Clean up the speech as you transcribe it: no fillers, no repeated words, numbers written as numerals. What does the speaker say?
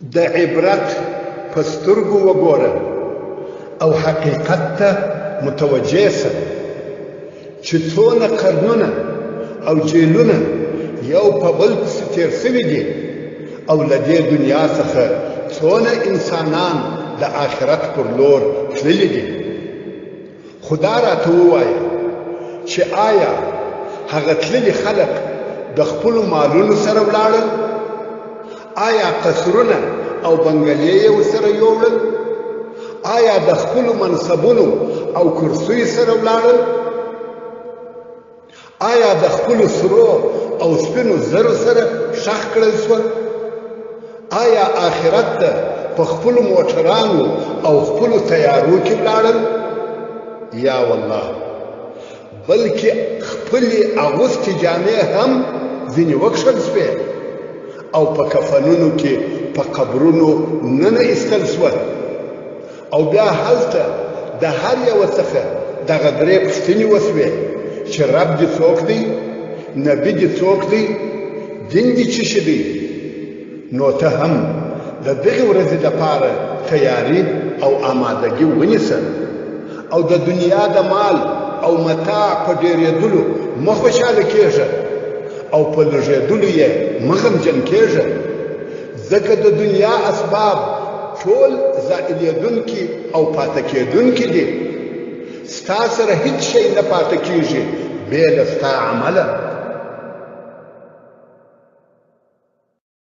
د عبرت په سترګو وګوره او حقیقت ته متوجه شه چې څونه قرنونه او جیلونه یو په بل پسې تېر سوي دي او له دې دنیا څخه څونه انسانان د آخرت پر لور تللي دي. خدا راته ووایه چې آیا هغه تللي خلک د خپلو مالونو سره ولاړل؟ آیا قصرونه او بنګلې یې ورسره یوړل؟ آیا د خپلو منصبونو او کرسیو سره ولاړل؟ آیا د خپلو سرو او سپینو زرو سره ښخ کړل شول؟ آیا آخرت ته په خپلو موټرانو او خپلو تیارو کې ولاړل؟ یا والله، بلکې خپلې اغوستې جامې هم ځینې وکښل شوې او په کفنونو کې په قبرونو ننه ایستل شول. او بیا هلته د هر یوه څخه دغه درې پوښتنې وسوې چې رب دې څوک دی، نبي دې څوک دی، دین دې څه شی دی. نو ته هم د دغې ورځې دپاره تیاري او آمادګي ونیسه او د دنیا د مال او متاع په ډېرېدلو مه خوشحاله کېږه او په لږېدلو یې مه غمجن کېږه، ځکه د دنیا اسباب ټول زائلېدونکي او پاته کېدونکي دي. ستا سره هیڅ شی نه پاته کېږي بې له ستا عمله.